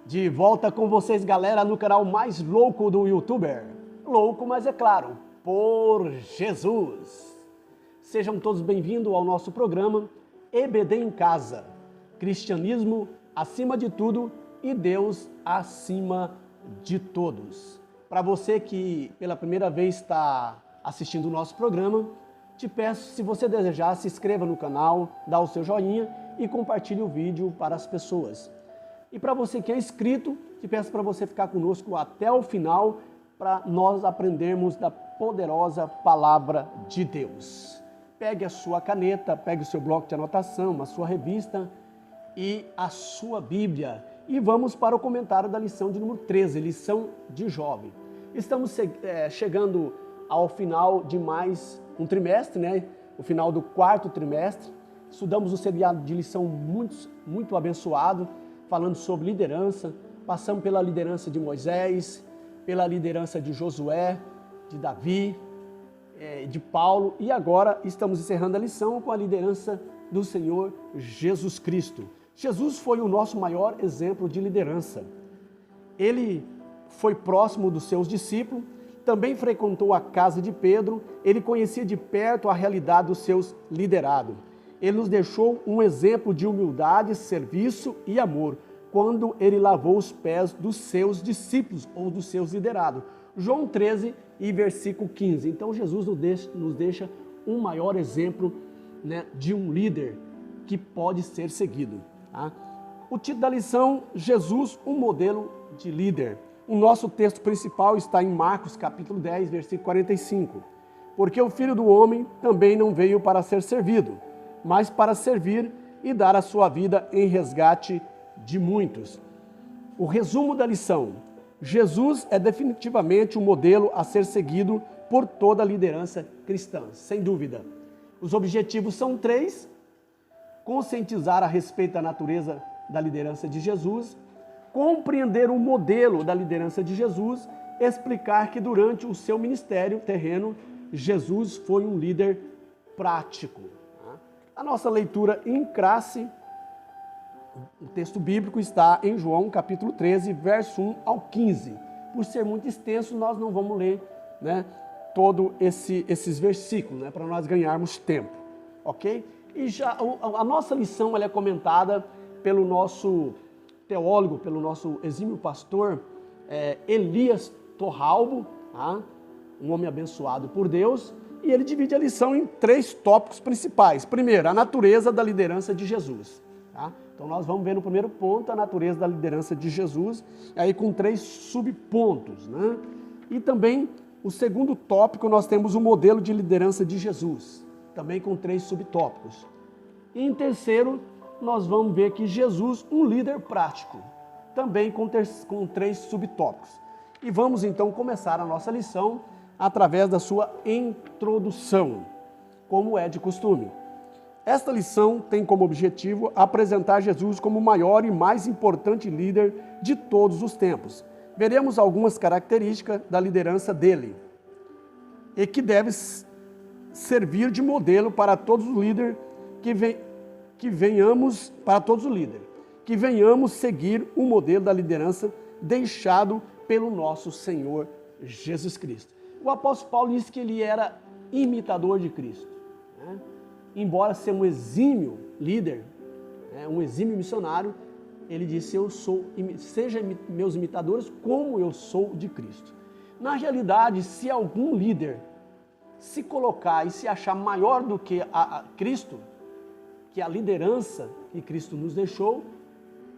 De volta com vocês, galera, no canal mais louco do YouTuber. Louco, mas é claro, por Jesus. Sejam todos bem-vindos ao nosso programa EBD em Casa. Cristianismo acima de tudo e Deus acima de todos. Para você que pela primeira vez está assistindo o nosso programa, te peço, se você desejar, se inscreva no canal, dá o seu joinha e compartilhe o vídeo para as pessoas. E para você que é inscrito, te peço para você ficar conosco até o final, para nós aprendermos da poderosa palavra de Deus. Pegue a sua caneta, pegue o seu bloco de anotação, a sua revista e a sua Bíblia. E vamos para o comentário da lição de número 13, lição de jovem. Estamos chegando ao final de mais um trimestre, né? O final do quarto trimestre. Estudamos um seriado de lição muito abençoado, falando sobre liderança. Passamos pela liderança de Moisés, pela liderança de Josué, de Davi, de Paulo. E agora estamos encerrando a lição com a liderança do Senhor Jesus Cristo. Jesus foi o nosso maior exemplo de liderança. Ele foi próximo dos seus discípulos, também frequentou a casa de Pedro, ele conhecia de perto a realidade dos seus liderados. Ele nos deixou um exemplo de humildade, serviço e amor, quando ele lavou os pés dos seus discípulos ou dos seus liderados. João 13 e versículo 15. Então Jesus nos deixa um maior exemplo, né, de um líder que pode ser seguido. Tá? O título da lição, Jesus, um modelo de líder. O nosso texto principal está em Marcos capítulo 10, versículo 45. Porque o Filho do Homem também não veio para ser servido, mas para servir e dar a sua vida em resgate de muitos. O resumo da lição: Jesus é definitivamente um modelo a ser seguido por toda a liderança cristã, sem dúvida. Os objetivos são 3: conscientizar a respeito da natureza da liderança de Jesus, compreender o modelo da liderança de Jesus, explicar que durante o seu ministério terreno, Jesus foi um líder prático. A nossa leitura em classe, o texto bíblico está em João capítulo 13, verso 1 ao 15. Por ser muito extenso, nós não vamos ler, né, todo esses versículos, né, para nós ganharmos tempo, ok? E já a nossa lição ela é comentada pelo nosso teólogo, pelo nosso exímio pastor Elias Torralbo, tá? Um homem abençoado por Deus. E ele divide a lição em 3 tópicos principais. Primeiro, a natureza da liderança de Jesus. Tá? Então nós vamos ver no primeiro ponto a natureza da liderança de Jesus, aí com 3 subpontos. Né? E também o segundo tópico nós temos o modelo de liderança de Jesus, também com 3 subtópicos. E em terceiro, nós vamos ver que Jesus, um líder prático, também com 3 subtópicos. E vamos então começar a nossa lição através da sua introdução, como é de costume. Esta lição tem como objetivo apresentar Jesus como o maior e mais importante líder de todos os tempos. Veremos algumas características da liderança dele e que deve servir de modelo para todos os líderes que venhamos seguir o modelo da liderança deixado pelo nosso Senhor Jesus Cristo. O apóstolo Paulo disse que ele era imitador de Cristo. Né? Embora ser um exímio líder, né, um exímio missionário, ele disse: seja meus imitadores como eu sou de Cristo. Na realidade, se algum líder se colocar e se achar maior do que a Cristo, que a liderança que Cristo nos deixou,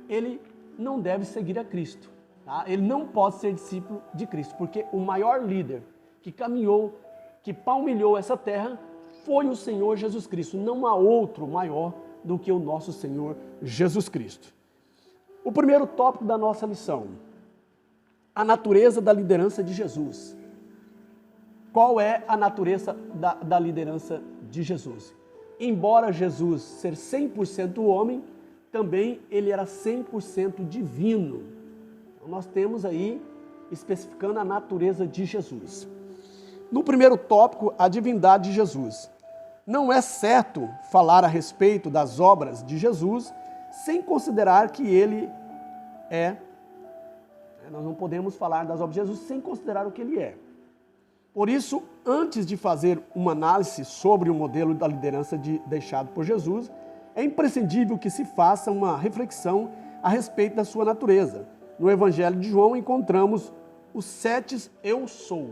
ele não deve seguir a Cristo. Tá? Ele não pode ser discípulo de Cristo, porque o maior líder que caminhou, que palmilhou essa terra, foi o Senhor Jesus Cristo. Não há outro maior do que o nosso Senhor Jesus Cristo. O primeiro tópico da nossa lição: a natureza da liderança de Jesus. Qual é a natureza da liderança de Jesus? Embora Jesus ser 100% homem, também ele era 100% divino. Então nós temos aí especificando a natureza de Jesus. No primeiro tópico, a divindade de Jesus. Não é certo falar a respeito das obras de Jesus sem considerar que ele é Nós não podemos falar das obras de Jesus sem considerar o que ele é. Por isso, antes de fazer uma análise sobre o modelo da liderança deixado por Jesus, é imprescindível que se faça uma reflexão a respeito da sua natureza. No Evangelho de João encontramos os 7 eu sou.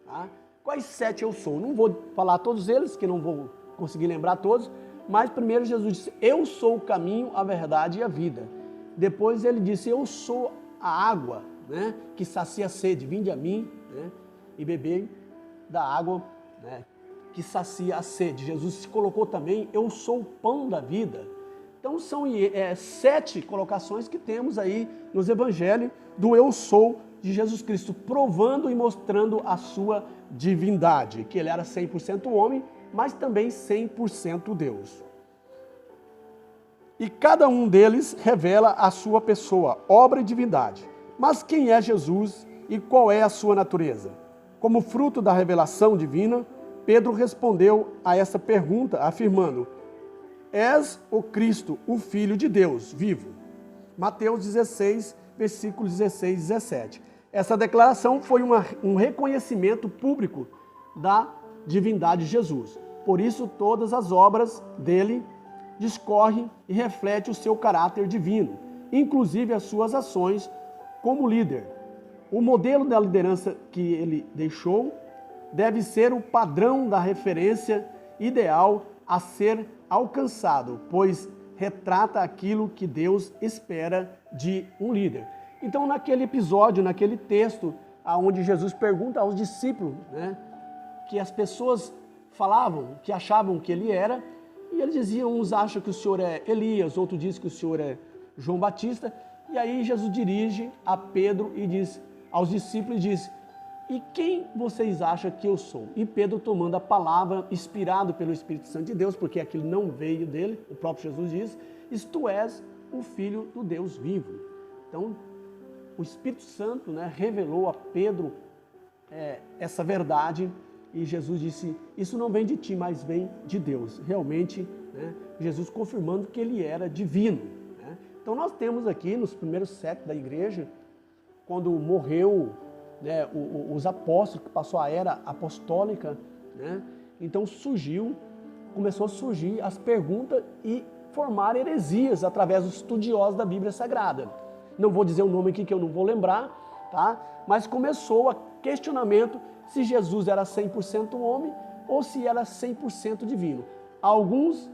Tá? Quais 7 eu sou? Não vou falar todos eles, que não vou conseguir lembrar todos, mas primeiro Jesus disse, eu sou o caminho, a verdade e a vida. Depois ele disse, eu sou a água, né, que sacia a sede, vinde a mim, né, e bebei da água, né, que sacia a sede. Jesus se colocou também, eu sou o pão da vida. Então são 7 colocações que temos aí nos evangelhos do eu sou de Jesus Cristo, provando e mostrando a sua divindade, que ele era 100% homem, mas também 100% Deus. E cada um deles revela a sua pessoa, obra e divindade. Mas quem é Jesus e qual é a sua natureza? Como fruto da revelação divina, Pedro respondeu a essa pergunta afirmando, és o Cristo, o Filho de Deus, vivo. Mateus 16, versículos 16 e 17. Essa declaração foi um reconhecimento público da divindade de Jesus. Por isso, todas as obras dele discorrem e refletem o seu caráter divino, inclusive as suas ações como líder. O modelo da liderança que ele deixou deve ser o padrão da referência ideal a ser alcançado, pois retrata aquilo que Deus espera de um líder. Então, naquele episódio, naquele texto, onde Jesus pergunta aos discípulos, né, que as pessoas falavam, que achavam que ele era, e eles diziam, uns acham que o Senhor é Elias, outros dizem que o Senhor é João Batista, e aí Jesus dirige a Pedro e diz aos discípulos, diz, e quem vocês acham que eu sou? E Pedro, tomando a palavra, inspirado pelo Espírito Santo de Deus, porque aquilo não veio dele, o próprio Jesus diz, tu és o Filho do Deus vivo. Então, o Espírito Santo, né, revelou a Pedro essa verdade, e Jesus disse, isso não vem de ti, mas vem de Deus. Realmente, né, Jesus confirmando que ele era divino. Né? Então nós temos aqui, nos primeiros séculos da igreja, quando morreu, né, os apóstolos, que passou a era apostólica, né, então começou a surgir as perguntas e formar heresias através dos estudiosos da Bíblia Sagrada. Não vou dizer o nome aqui que eu não vou lembrar, tá? Mas começou a questionamento se Jesus era 100% homem ou se era 100% divino. Alguns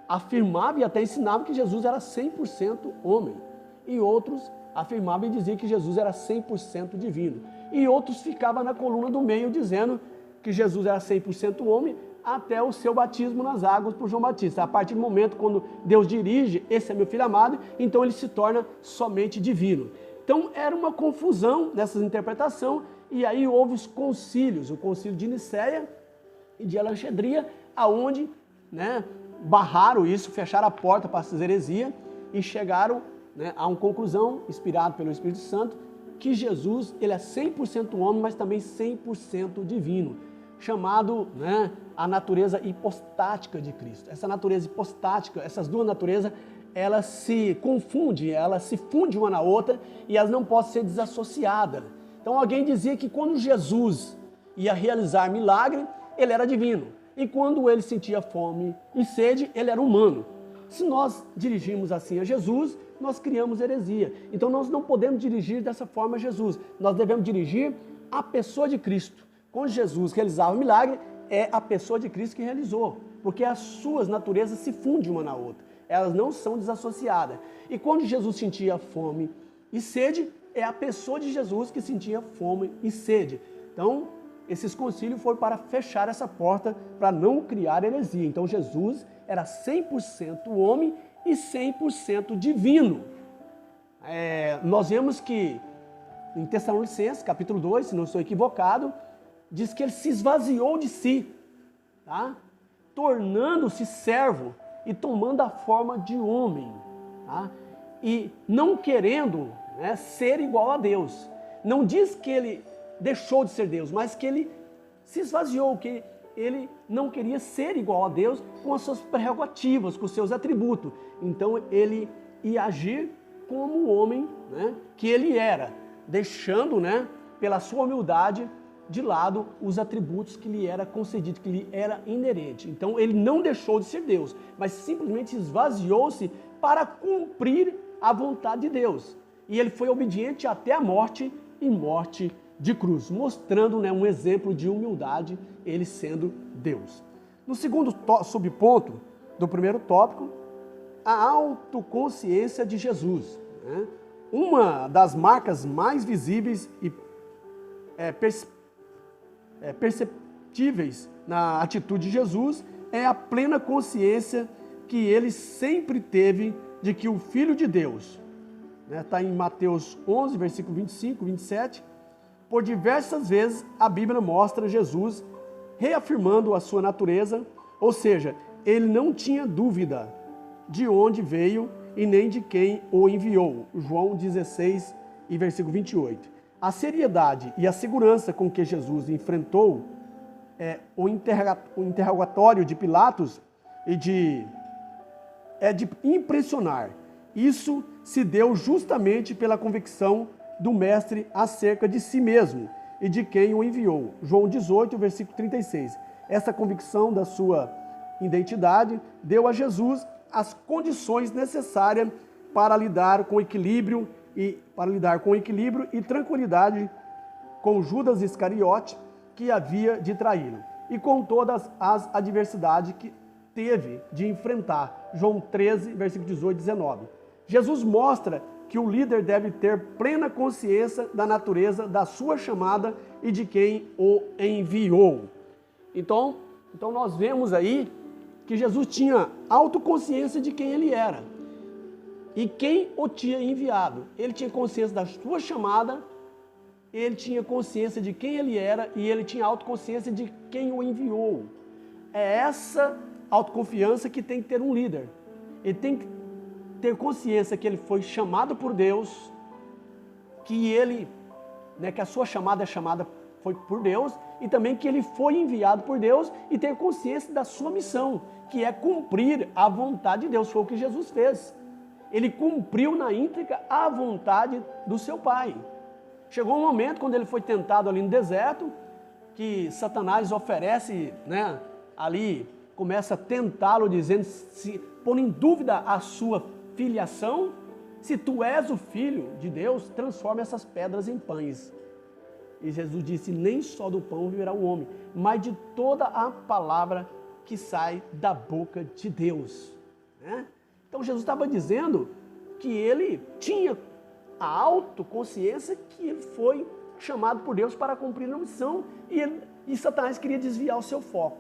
afirmavam e até ensinavam que Jesus era 100% homem. E outros afirmavam e diziam que Jesus era 100% divino. E outros ficavam na coluna do meio dizendo que Jesus era 100% homem até o seu batismo nas águas por João Batista. A partir do momento quando Deus dirige, esse é meu filho amado, então ele se torna somente divino. Então era uma confusão nessa interpretação, e aí houve os concílios, o concílio de Nicéia e de Alexandria, aonde, né, barraram isso, fecharam a porta para essa heresia e chegaram, né, a uma conclusão, inspirado pelo Espírito Santo, que Jesus ele é 100% homem, mas também 100% divino, chamado, né, a natureza hipostática de Cristo. Essa natureza hipostática, essas duas naturezas, elas se confundem, elas se fundem uma na outra e elas não podem ser desassociadas. Então alguém dizia que quando Jesus ia realizar milagre, ele era divino. E quando ele sentia fome e sede, ele era humano. Se nós dirigirmos assim a Jesus, nós criamos heresia. Então nós não podemos dirigir dessa forma a Jesus. Nós devemos dirigir a pessoa de Cristo. Quando Jesus realizava o milagre, é a pessoa de Cristo que realizou. Porque as suas naturezas se fundem uma na outra. Elas não são desassociadas. E quando Jesus sentia fome e sede, é a pessoa de Jesus que sentia fome e sede. Então, esses concílios foram para fechar essa porta, para não criar heresia. Então, Jesus era 100% homem e 100% divino. Nós vemos que, em Tessalonicenses, capítulo 2, se não estou equivocado, diz que ele se esvaziou de si, tá? Tornando-se servo e tomando a forma de homem, tá? E não querendo, né, ser igual a Deus. Não diz que ele deixou de ser Deus, mas que ele se esvaziou, que ele não queria ser igual a Deus com as suas prerrogativas, com os seus atributos. Então ele ia agir como o homem, né, que ele era, deixando, né, pela sua humildade, de lado os atributos que lhe era concedido, que lhe era inerente. Então ele não deixou de ser Deus, mas simplesmente esvaziou-se para cumprir a vontade de Deus. E ele foi obediente até a morte, e morte de cruz, mostrando, né, um exemplo de humildade, ele sendo Deus. No segundo subponto do primeiro tópico, a autoconsciência de Jesus, né? Uma das marcas mais visíveis e perceptíveis na atitude de Jesus é a plena consciência que ele sempre teve de que o Filho de Deus, está em Mateus 11, versículo 25, 27, por diversas vezes a Bíblia mostra Jesus reafirmando a sua natureza, ou seja, ele não tinha dúvida de onde veio e nem de quem o enviou. João 16 e versículo 28. A seriedade e a segurança com que Jesus enfrentou o interrogatório de Pilatos é de impressionar. Isso se deu justamente pela convicção do mestre acerca de si mesmo e de quem o enviou. João 18, versículo 36. Essa convicção da sua identidade deu a Jesus as condições necessárias para lidar com equilíbrio e tranquilidade com Judas Iscariote, que havia de traí-lo, e com todas as adversidades que teve de enfrentar. João 13, versículo 18 e 19. Jesus mostra que o líder deve ter plena consciência da natureza da sua chamada e de quem o enviou. Então nós vemos aí que Jesus tinha autoconsciência de quem ele era e quem o tinha enviado. Ele tinha consciência da sua chamada, ele tinha consciência de quem ele era e ele tinha autoconsciência de quem o enviou. É essa autoconfiança que tem que ter um líder. Ele tem que ter consciência que ele foi chamado por Deus, que a sua chamada foi por Deus, e também que ele foi enviado por Deus, e ter consciência da sua missão, que é cumprir a vontade de Deus. Foi o que Jesus fez. Ele cumpriu na íntegra a vontade do seu Pai. Chegou um momento, quando ele foi tentado ali no deserto, que Satanás oferece, ali, começa a tentá-lo, dizendo, se pôr em dúvida a sua filiação. Se tu és o Filho de Deus, transforma essas pedras em pães. E Jesus disse, nem só do pão viverá o homem, mas de toda a palavra que sai da boca de Deus. Então Jesus estava dizendo que ele tinha a autoconsciência que ele foi chamado por Deus para cumprir a missão, e Satanás queria desviar o seu foco.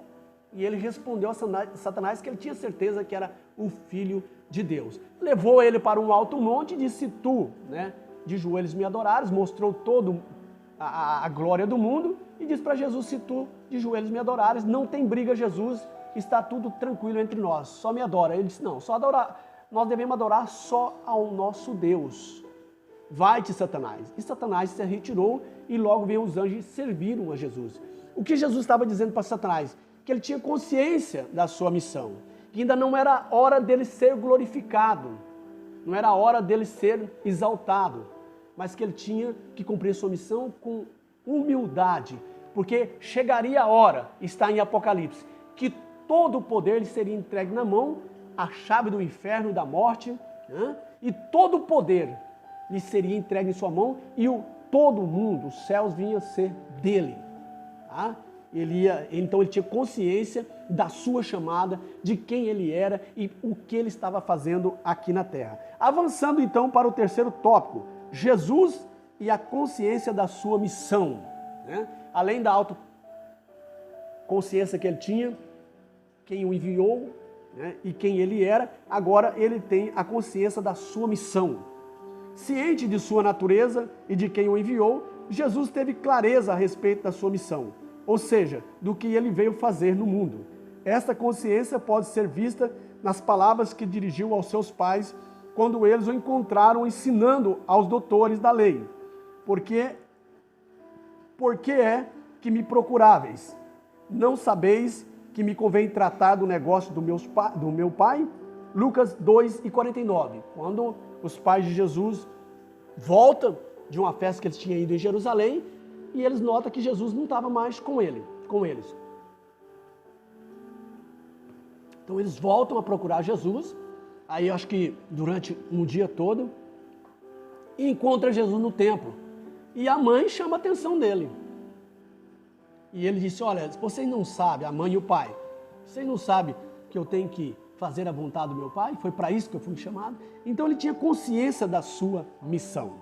E ele respondeu a Satanás que ele tinha certeza que era o Filho de Deus. Levou ele para um alto monte e disse, tu, de joelhos me adorares, mostrou todo a glória do mundo, e disse para Jesus, se tu de joelhos me adorares, não tem briga, Jesus, está tudo tranquilo entre nós, só me adora. Ele disse, não, nós devemos adorar só ao nosso Deus. Vai-te, Satanás. E Satanás se retirou, e logo veio os anjos e serviram a Jesus. O que Jesus estava dizendo para Satanás? Que ele tinha consciência da sua missão, que ainda não era hora dele ser glorificado, não era hora dele ser exaltado, mas que ele tinha que cumprir sua missão com humildade, porque chegaria a hora, está em Apocalipse, que todo o poder lhe seria entregue na mão, a chave do inferno e da morte, e todo o poder lhe seria entregue em sua mão, e todo o mundo, os céus, vinha a ser dele. Então ele tinha consciência da sua chamada, de quem ele era e o que ele estava fazendo aqui na terra. Avançando então para o terceiro tópico, Jesus e a consciência da sua missão. Além da autoconsciência que ele tinha, quem o enviou, e quem ele era, agora ele tem a consciência da sua missão. Ciente de sua natureza e de quem o enviou, Jesus teve clareza a respeito da sua missão, ou seja, do que ele veio fazer no mundo. Esta consciência pode ser vista nas palavras que dirigiu aos seus pais quando eles o encontraram ensinando aos doutores da lei. Por que é que me procuráveis? Não sabeis que me convém tratar do negócio do meu pai? Lucas 2:49. Quando os pais de Jesus voltam, de uma festa que eles tinham ido em Jerusalém, e eles notam que Jesus não estava mais com eles. Então eles voltam a procurar Jesus, aí eu acho que durante um dia todo, e encontra Jesus no templo. E a mãe chama a atenção dele. E ele disse, olha, vocês não sabem, a mãe e o pai, vocês não sabem que eu tenho que fazer a vontade do meu pai? Foi para isso que eu fui chamado? Então ele tinha consciência da sua missão.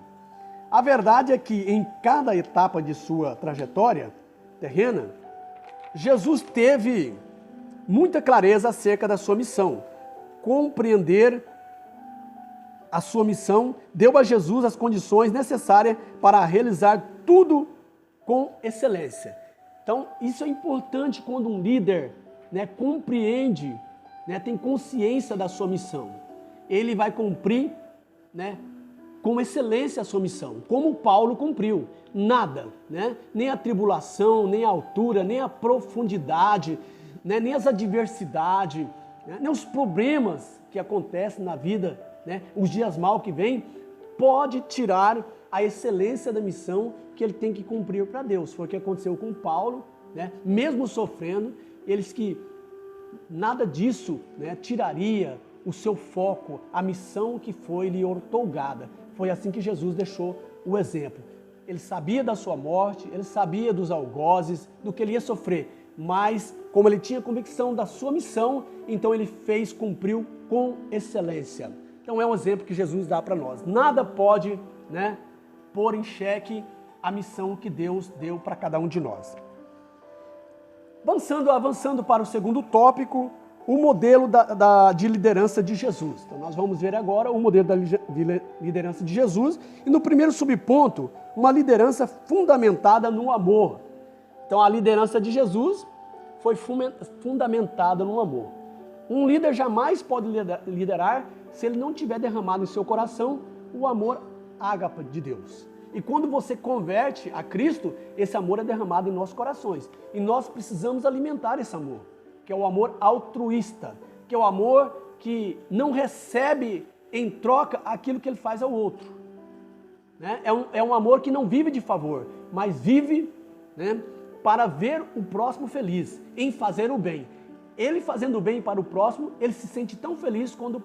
A verdade é que em cada etapa de sua trajetória terrena, Jesus teve muita clareza acerca da sua missão. Compreender a sua missão deu a Jesus as condições necessárias para realizar tudo com excelência. Então, isso é importante quando um líder, compreende, tem consciência da sua missão. Ele vai cumprir, com excelência a sua missão, como Paulo cumpriu. Nada, nem a tribulação, nem a altura, nem a profundidade, nem as adversidades, nem os problemas que acontecem na vida, os dias maus que vêm, pode tirar a excelência da missão que ele tem que cumprir para Deus. Foi o que aconteceu com Paulo, mesmo sofrendo, eles que nada disso tiraria o seu foco, a missão que foi lhe outorgada. Foi assim que Jesus deixou o exemplo. Ele sabia da sua morte, ele sabia dos algozes, do que ele ia sofrer, mas como ele tinha convicção da sua missão, então ele cumpriu com excelência. Então é um exemplo que Jesus dá para nós. Nada pode, pôr em xeque a missão que Deus deu para cada um de nós. Avançando para o segundo tópico, o modelo de liderança de Jesus. Então nós vamos ver agora o modelo de liderança de Jesus. E no primeiro subponto, uma liderança fundamentada no amor. Então a liderança de Jesus foi fundamentada no amor. Um líder jamais pode liderar se ele não tiver derramado em seu coração o amor ágape de Deus. E quando você converte a Cristo, esse amor é derramado em nossos corações. E nós precisamos alimentar esse amor, que é o amor altruísta, que é o amor que não recebe em troca aquilo que ele faz ao outro. É um amor que não vive de favor, mas vive para ver o próximo feliz, em fazer o bem. Ele fazendo o bem para o próximo, ele se sente tão feliz como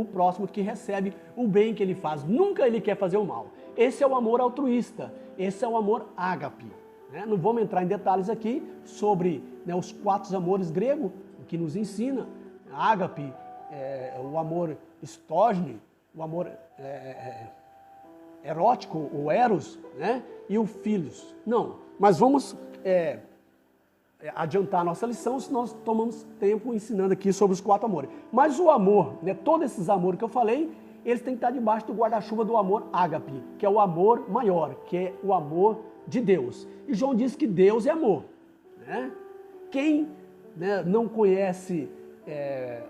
o próximo que recebe o bem que ele faz. Nunca ele quer fazer o mal. Esse é o amor altruísta, esse é o amor ágape. Não vamos entrar em detalhes aqui sobre os 4 amores gregos, que nos ensina. Ágape, o amor estógene, o amor erótico, o eros, e o filhos. Não, mas vamos adiantar a nossa lição se nós tomamos tempo ensinando aqui sobre os 4 amores. Mas o amor, todos esses amores que eu falei, eles têm que estar debaixo do guarda-chuva do amor ágape, que é o amor maior, que é o amor de Deus. E João diz que Deus é amor. Quem não conhece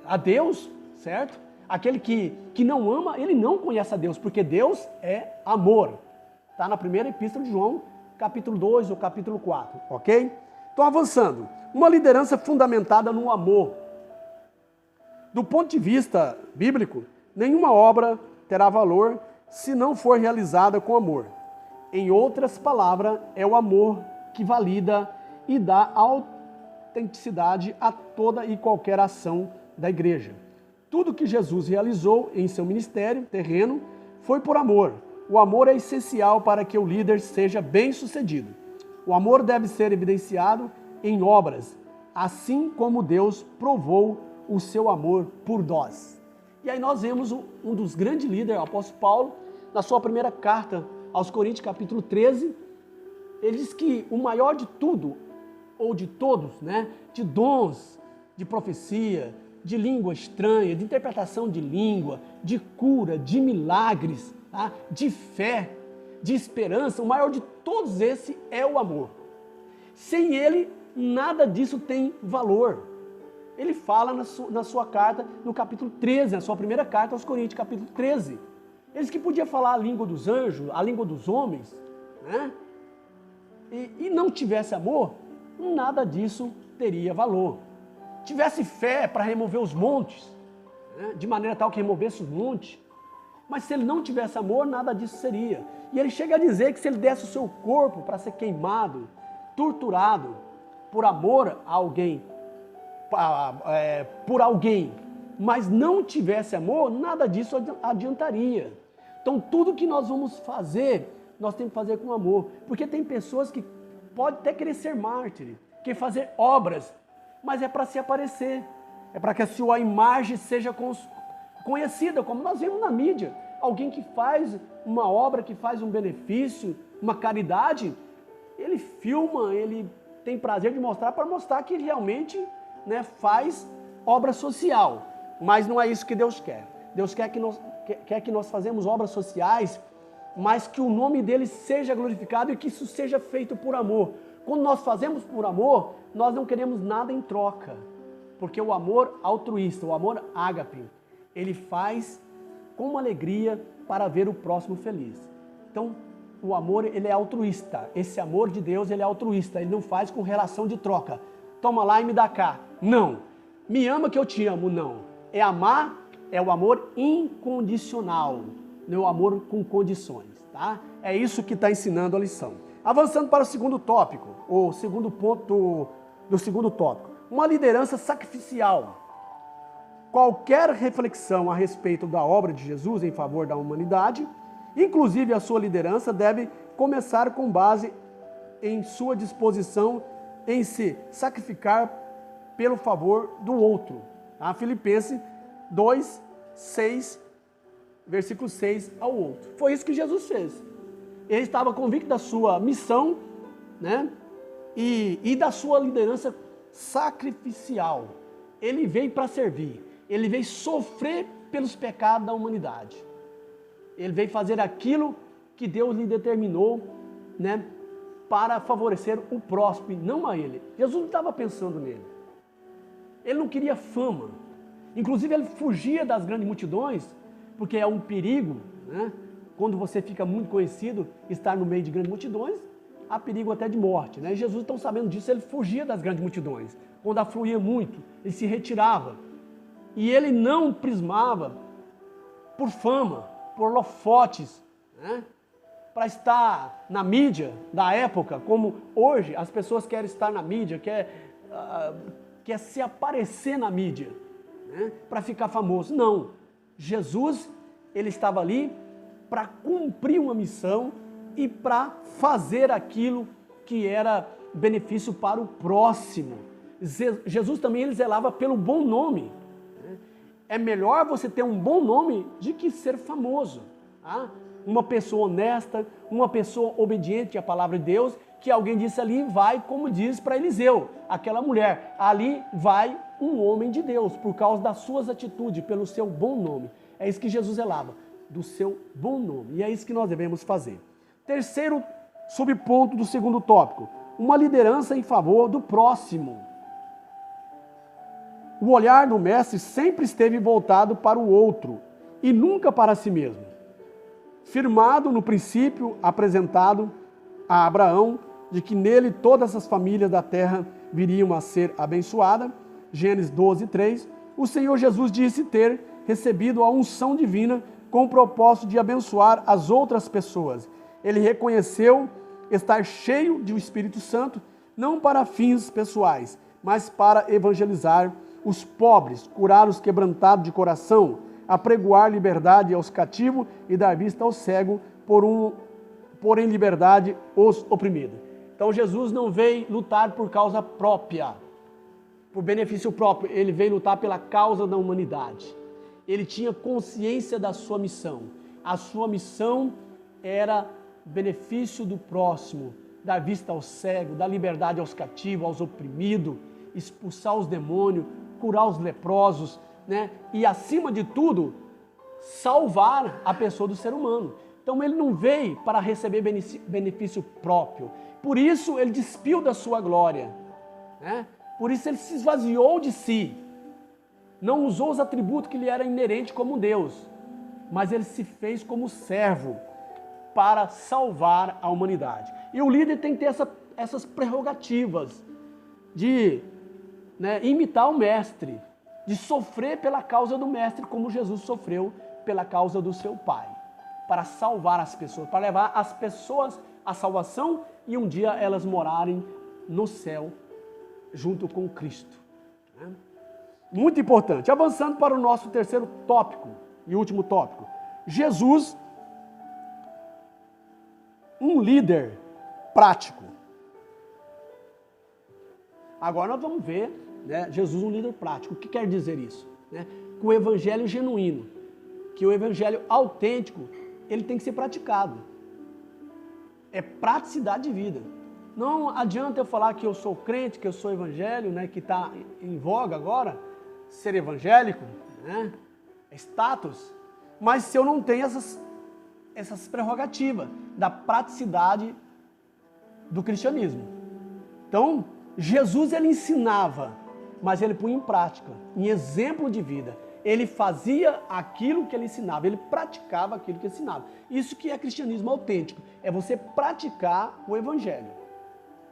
a Deus, certo? Aquele que não ama, ele não conhece a Deus, porque Deus é amor. Está na primeira epístola de João, capítulo 2 ou capítulo 4, ok? Então, avançando. Uma liderança fundamentada no amor. Do ponto de vista bíblico, nenhuma obra terá valor se não for realizada com amor. Em outras palavras, é o amor que valida e dá autenticidade a toda e qualquer ação da igreja. Tudo que Jesus realizou em seu ministério terreno foi por amor. O amor é essencial para que o líder seja bem-sucedido. O amor deve ser evidenciado em obras, assim como Deus provou o seu amor por nós. E aí nós vemos um dos grandes líderes, o apóstolo Paulo, na sua primeira carta aos Coríntios, capítulo 13, ele diz que o maior de tudo, ou de todos, de dons, de profecia, de língua estranha, de interpretação de língua, de cura, de milagres, de fé, de esperança, o maior de todos esse é o amor. Sem ele, nada disso tem valor. Ele fala na sua carta, no capítulo 13, na sua primeira carta aos Coríntios, capítulo 13. Eles que podiam falar a língua dos anjos, a língua dos homens, e não tivesse amor, nada disso teria valor. Tivesse fé para remover os montes, de maneira tal que removesse os montes, Mas se ele não tivesse amor, nada disso seria. E ele chega a dizer que se ele desse o seu corpo para ser queimado, torturado, por amor a alguém, mas não tivesse amor, nada disso adiantaria. Então tudo que nós vamos fazer, nós temos que fazer com amor. Porque tem pessoas que podem até querer ser mártir, querer fazer obras, mas é para se aparecer. É para que a sua imagem seja conhecida, como nós vemos na mídia. Alguém que faz uma obra, que faz um benefício, uma caridade, ele filma, ele tem prazer de mostrar para mostrar que realmente, né, faz obra social. Mas não é isso que Deus quer. Deus quer que nós fazemos obras sociais, mas que o nome dele seja glorificado e que isso seja feito por amor. Quando nós fazemos por amor, nós não queremos nada em troca. Porque o amor altruísta, o amor ágape, ele faz com alegria para ver o próximo feliz. Então, o amor, ele é altruísta. Esse amor de Deus, ele é altruísta. Ele não faz com relação de troca. Toma lá e me dá cá. Não. Me ama que eu te amo. Não. É amar, é o amor incondicional. Não é o amor com condições. Tá? É isso que está ensinando a lição. Avançando para o segundo tópico, o segundo ponto do segundo tópico. Uma liderança sacrificial. Qualquer reflexão a respeito da obra de Jesus em favor da humanidade, inclusive a sua liderança, deve começar com base em sua disposição em se sacrificar pelo favor do outro. Tá? Filipenses 2, 6, versículo 6 ao outro. Foi isso que Jesus fez. Ele estava convicto da sua missão, né? e da sua liderança sacrificial. Ele veio para servir. Ele veio sofrer pelos pecados da humanidade. Ele veio fazer aquilo que Deus lhe determinou, né, para favorecer o próximo e não a ele. Jesus não estava pensando nele. Ele não queria fama. Inclusive ele fugia das grandes multidões, porque é um perigo, né? Quando você fica muito conhecido, estar no meio de grandes multidões, há perigo até de morte, né? Jesus, então sabendo disso, ele fugia das grandes multidões. Quando afluía muito, ele se retirava. E ele não prismava por fama, por holofotes, né? Para estar na mídia da época, como hoje as pessoas querem estar na mídia, quer se aparecer na mídia, né? Para ficar famoso. Não, Jesus, ele estava ali para cumprir uma missão e para fazer aquilo que era benefício para o próximo. Jesus também, ele zelava pelo bom nome. É melhor você ter um bom nome do que ser famoso. Tá? Uma pessoa honesta, uma pessoa obediente à palavra de Deus, que alguém disse ali, vai, como diz para Eliseu, aquela mulher, ali vai um homem de Deus, por causa das suas atitudes, pelo seu bom nome. É isso que Jesus zelava, do seu bom nome. E é isso que nós devemos fazer. Terceiro subponto do segundo tópico, uma liderança em favor do próximo. O olhar do mestre sempre esteve voltado para o outro e nunca para si mesmo. Firmado no princípio apresentado a Abraão, de que nele todas as famílias da terra viriam a ser abençoadas, Gênesis 12, 3, o Senhor Jesus disse ter recebido a unção divina com o propósito de abençoar as outras pessoas. Ele reconheceu estar cheio do Espírito Santo, não para fins pessoais, mas para evangelizar os pobres, curar os quebrantados de coração, apregoar liberdade aos cativos e dar vista ao cego, pôr em liberdade os oprimidos. Então Jesus não veio lutar por causa própria, por benefício próprio, ele veio lutar pela causa da humanidade. Ele tinha consciência da sua missão. A sua missão era benefício do próximo, dar vista ao cego, dar liberdade aos cativos, aos oprimidos, expulsar os demônios, curar os leprosos, né? E acima de tudo, salvar a pessoa do ser humano. Então ele não veio para receber benefício próprio. Por isso ele despiu da sua glória, né? Por isso ele se esvaziou de si. Não usou os atributos que lhe eram inerentes como Deus, mas ele se fez como servo para salvar a humanidade. E o líder tem que ter essas prerrogativas de, né, imitar o mestre, de sofrer pela causa do mestre, como Jesus sofreu pela causa do seu Pai, para salvar as pessoas, para levar as pessoas à salvação e um dia elas morarem no céu junto com Cristo. Muito importante. Avançando para o nosso terceiro tópico e último tópico. Jesus, um líder prático. Agora nós vamos ver, né, Jesus um líder prático. O que quer dizer isso? Né? Que o evangelho genuíno, que o evangelho autêntico, ele tem que ser praticado. É praticidade de vida. Não adianta eu falar que eu sou crente, que eu sou evangelho, né, que está em voga agora, ser evangélico, né, é status, mas se eu não tenho essas prerrogativas da praticidade do cristianismo. Então, Jesus ele ensinava, mas ele punha em prática, em exemplo de vida. Ele fazia aquilo que ele ensinava, ele praticava aquilo que ensinava. Isso que é cristianismo autêntico, é você praticar o evangelho.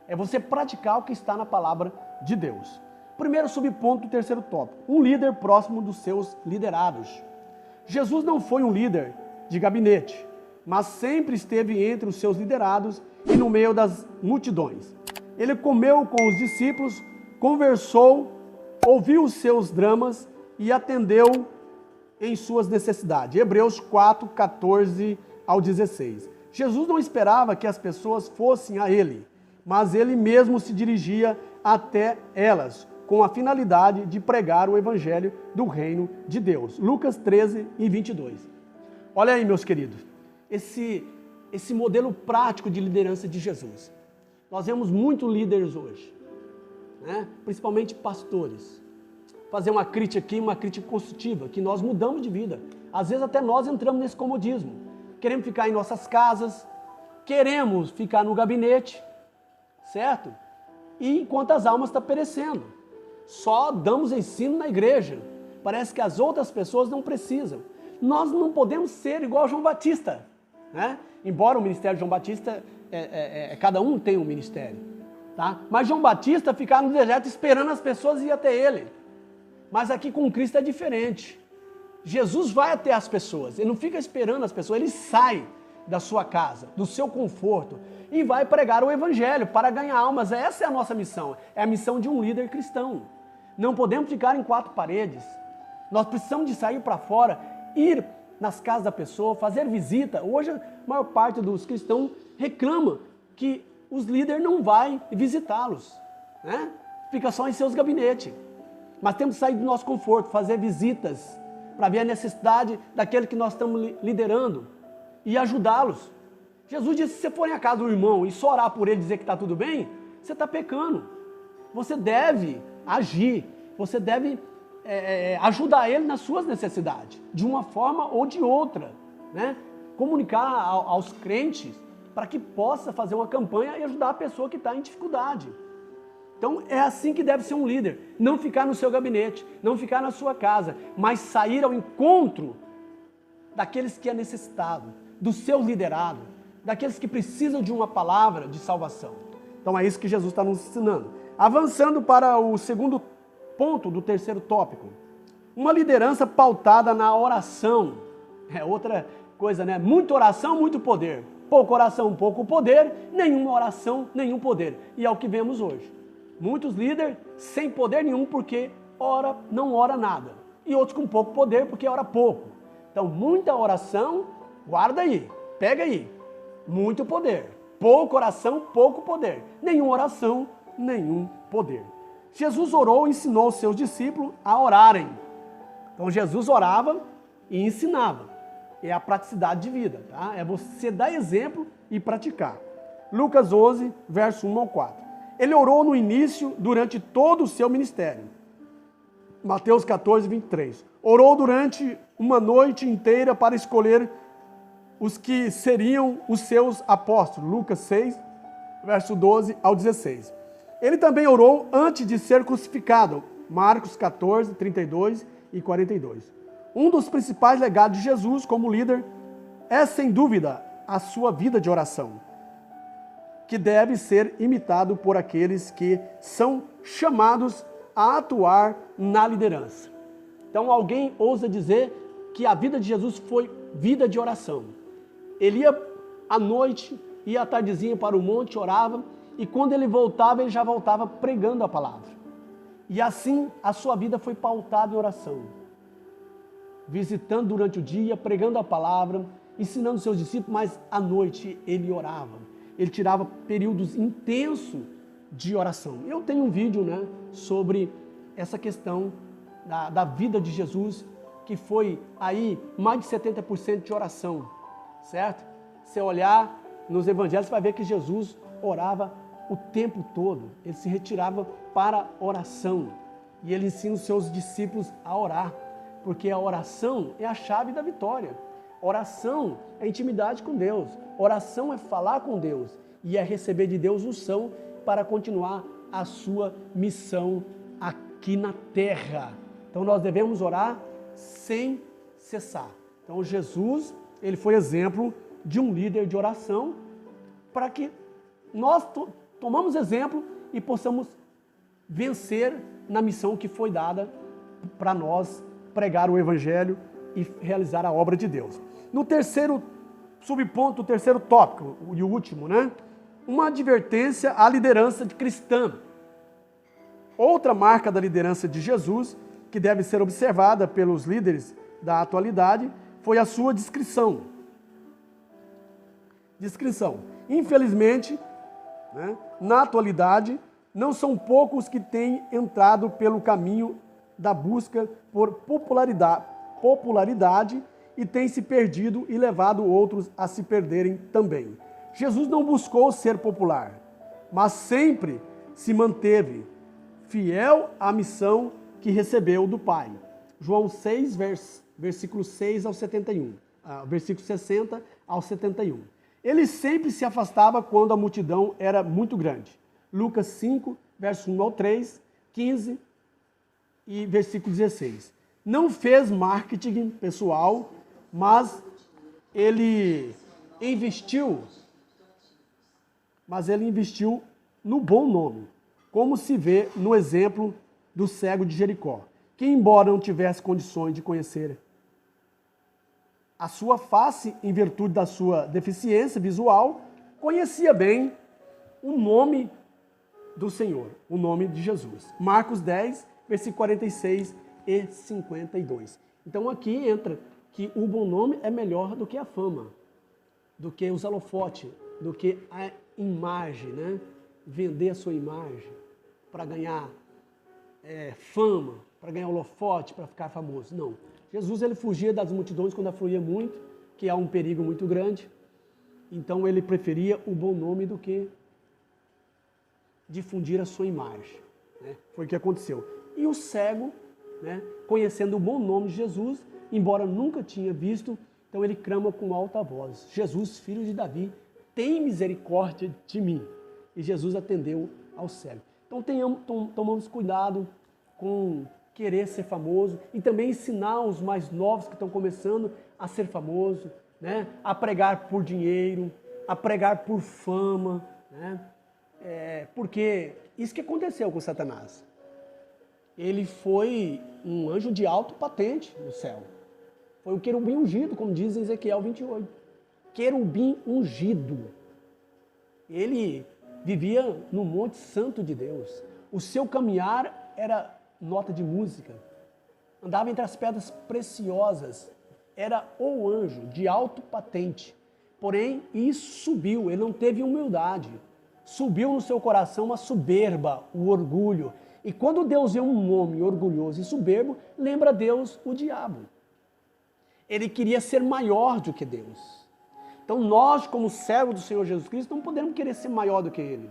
É você praticar o que está na palavra de Deus. Primeiro subponto do terceiro tópico, um líder próximo dos seus liderados. Jesus não foi um líder de gabinete, mas sempre esteve entre os seus liderados e no meio das multidões. Ele comeu com os discípulos, conversou, ouviu os seus dramas e atendeu em suas necessidades. Hebreus 4, 14 ao 16. Jesus não esperava que as pessoas fossem a ele, mas ele mesmo se dirigia até elas, com a finalidade de pregar o evangelho do reino de Deus. Lucas 13 e 22. Olha aí, meus queridos, esse modelo prático de liderança de Jesus. Nós vemos muitos líderes hoje, né? Principalmente pastores. Fazer uma crítica aqui, uma crítica construtiva, que nós mudamos de vida. Às vezes até nós entramos nesse comodismo. Queremos ficar em nossas casas, queremos ficar no gabinete, certo? E enquanto as almas estão perecendo, só damos ensino na igreja. Parece que as outras pessoas não precisam. Nós não podemos ser igual João Batista, né? Embora o ministério de João Batista, cada um tem um ministério, tá? Mas João Batista ficava no deserto esperando as pessoas ir até ele. Mas aqui com Cristo é diferente. Jesus vai até as pessoas, ele não fica esperando as pessoas, ele sai da sua casa, do seu conforto, e vai pregar o evangelho para ganhar almas. Essa é a nossa missão, é a missão de um líder cristão. Não podemos ficar em quatro paredes, nós precisamos de sair para fora, ir nas casas da pessoa, fazer visita. Hoje a maior parte dos cristãos reclama que os líderes não vão visitá-los, né? Fica só em seus gabinetes. Mas temos que sair do nosso conforto, fazer visitas, para ver a necessidade daquele que nós estamos liderando e ajudá-los. Jesus disse, se você for à casa do irmão e só orar por ele e dizer que está tudo bem, você está pecando. Você deve agir, você deve ajudar ele nas suas necessidades, de uma forma ou de outra, né? Comunicar aos crentes para que possa fazer uma campanha e ajudar a pessoa que está em dificuldade. Então é assim que deve ser um líder, não ficar no seu gabinete, não ficar na sua casa, mas sair ao encontro daqueles que é necessitado, do seu liderado, daqueles que precisam de uma palavra de salvação. Então é isso que Jesus está nos ensinando. Avançando para o segundo ponto do terceiro tópico, uma liderança pautada na oração. É outra coisa, né? Muita oração, muito poder. Pouca oração, pouco poder. Nenhuma oração, nenhum poder. E é o que vemos hoje. Muitos líderes sem poder nenhum porque não ora nada. E outros com pouco poder porque ora pouco. Então, muita oração, guarda aí, pega aí. Muito poder. Pouca oração, pouco poder. Nenhuma oração, nenhum poder. Jesus orou e ensinou os seus discípulos a orarem. Então, Jesus orava e ensinava. É a praticidade de vida, tá? É você dar exemplo e praticar. Lucas 11, verso 1 ao 4. Ele orou no início, durante todo o seu ministério. Mateus 14, 23. Orou durante uma noite inteira para escolher os que seriam os seus apóstolos. Lucas 6, verso 12 ao 16. Ele também orou antes de ser crucificado. Marcos 14, 32 e 42. Um dos principais legados de Jesus como líder é, sem dúvida, a sua vida de oração, que deve ser imitado por aqueles que são chamados a atuar na liderança. Então alguém ousa dizer que a vida de Jesus foi vida de oração. Ele ia à noite, ia à tardezinha para o monte, orava, e quando ele voltava, ele já voltava pregando a palavra. E assim a sua vida foi pautada em oração. Visitando durante o dia, pregando a palavra, ensinando seus discípulos, mas à noite ele orava. Ele tirava períodos intensos de oração. Eu tenho um vídeo, sobre essa questão da vida de Jesus, que foi aí mais de 70% de oração, certo? Se olhar nos evangelhos, você vai ver que Jesus orava o tempo todo. Ele se retirava para oração. E ele ensina os seus discípulos a orar, porque a oração é a chave da vitória. Oração é intimidade com Deus. Oração é falar com Deus e é receber de Deus unção para continuar a sua missão aqui na terra. Então nós devemos orar sem cessar. Então Jesus, ele foi exemplo de um líder de oração para que nós tomamos exemplo e possamos vencer na missão que foi dada para nós pregar o evangelho e realizar a obra de Deus. No terceiro subponto, o terceiro tópico e o último, uma advertência à liderança cristã. Outra marca da liderança de Jesus, que deve ser observada pelos líderes da atualidade, foi a sua discrição. Infelizmente, na atualidade, não são poucos que têm entrado pelo caminho da busca por popularidade e têm se perdido e levado outros a se perderem também. Jesus não buscou ser popular, mas sempre se manteve fiel à missão que recebeu do Pai. João 6, versículo 6 ao 71, versículo 60 ao 71. Ele sempre se afastava quando a multidão era muito grande. Lucas 5, verso 1 ao 3, 15 e versículo 16. Não fez marketing pessoal, mas ele investiu no bom nome, como se vê no exemplo do cego de Jericó, que embora não tivesse condições de conhecer a sua face em virtude da sua deficiência visual, conhecia bem o nome do Senhor, o nome de Jesus. Marcos 10, versículo 46 e 52. Então aqui entra que o bom nome é melhor do que a fama, do que os holofotes, do que a imagem, Vender a sua imagem para ganhar fama, para ganhar holofote, para ficar famoso. Não. Jesus, ele fugia das multidões quando afluía muito, que há um perigo muito grande. Então ele preferia o bom nome do que difundir a sua imagem. Foi o que aconteceu. E o cego, conhecendo o bom nome de Jesus, embora nunca tinha visto, então ele clama com alta voz: Jesus, filho de Davi, tem misericórdia de mim. E Jesus atendeu ao cego. Então tomamos cuidado com querer ser famoso e também ensinar os mais novos que estão começando a ser famoso, a pregar por dinheiro, a pregar por fama, porque isso que aconteceu com Satanás. Ele foi um anjo de alto patente no céu. Foi o querubim ungido, como diz em Ezequiel 28. Querubim ungido. Ele vivia no Monte Santo de Deus. O seu caminhar era nota de música. Andava entre as pedras preciosas. Era o anjo de alto patente. Porém, isso subiu. Ele não teve humildade. Subiu no seu coração uma soberba, o orgulho. E quando Deus vê um homem orgulhoso e soberbo, lembra Deus o diabo. Ele queria ser maior do que Deus. Então nós, como servos do Senhor Jesus Cristo, não podemos querer ser maior do que Ele.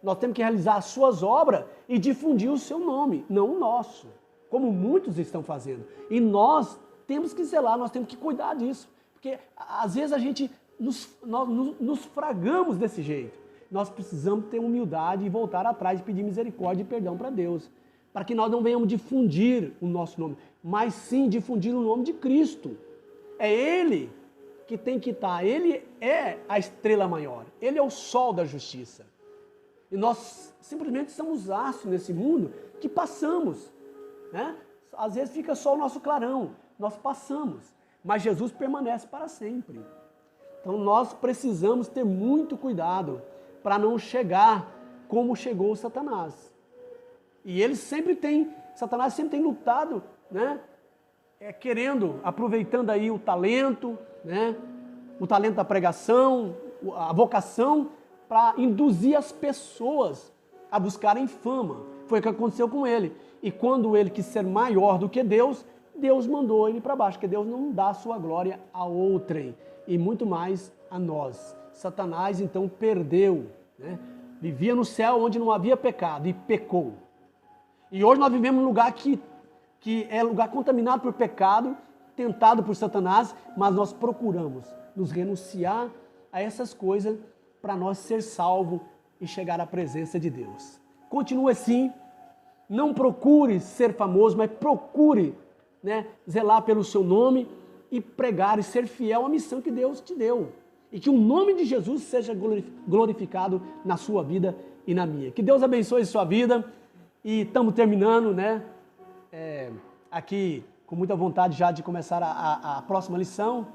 Nós temos que realizar as suas obras e difundir o seu nome, não o nosso, como muitos estão fazendo. E nós temos que zelar, nós temos que cuidar disso. Porque às vezes a gente nos fragamos desse jeito. Nós precisamos ter humildade e voltar atrás e pedir misericórdia e perdão para Deus. Para que nós não venhamos difundir o nosso nome, mas sim difundir o nome de Cristo. É Ele que tem que estar. Ele é a estrela maior. Ele é o sol da justiça. E nós simplesmente somos astros nesse mundo que passamos. Às vezes fica só o nosso clarão. Nós passamos. mas Jesus permanece para sempre. Então nós precisamos ter muito cuidado para não chegar como chegou Satanás. E Satanás sempre tem lutado, né? Aproveitando aí o talento, né? O talento da pregação, a vocação, para induzir as pessoas a buscarem fama. Foi o que aconteceu com ele. E quando ele quis ser maior do que Deus, Deus mandou ele para baixo, porque Deus não dá a sua glória a outrem, e muito mais a nós. Satanás, então, perdeu, né? Vivia no céu onde não havia pecado e pecou. E hoje nós vivemos num lugar que é lugar contaminado por pecado, tentado por Satanás, mas nós procuramos nos renunciar a essas coisas para nós ser salvo e chegar à presença de Deus. Continue assim, não procure ser famoso, mas procure, né, zelar pelo seu nome e pregar e ser fiel à missão que Deus te deu. E que o nome de Jesus seja glorificado na sua vida e na minha. Que Deus abençoe a sua vida. E estamos terminando, né? Aqui com muita vontade já de começar a próxima lição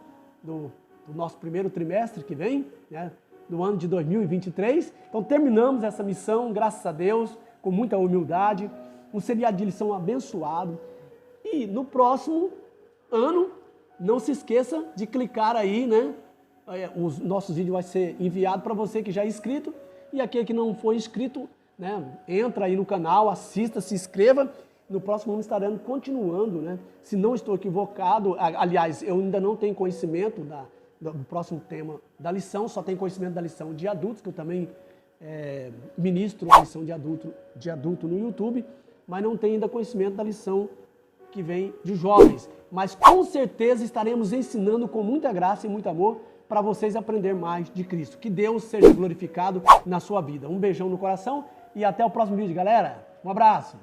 do nosso primeiro trimestre que vem, né? Do ano de 2023. Então terminamos essa missão, graças a Deus, com muita humildade. Um seriado de lição abençoado. E no próximo ano, não se esqueça de clicar aí, né? Os nossos vídeos vai ser enviado para você que já é inscrito, e aquele que não for inscrito, né, entra aí no canal, assista, se inscreva. No próximo ano estaremos continuando, né? Se não estou equivocado, aliás, eu ainda não tenho conhecimento do próximo tema da lição, só tenho conhecimento da lição de adultos, que eu também ministro a lição de adulto no YouTube, mas não tenho ainda conhecimento da lição que vem de jovens. Mas com certeza estaremos ensinando com muita graça e muito amor para vocês aprender mais de Cristo. Que Deus seja glorificado na sua vida. Um beijão no coração e até o próximo vídeo, galera. Um abraço.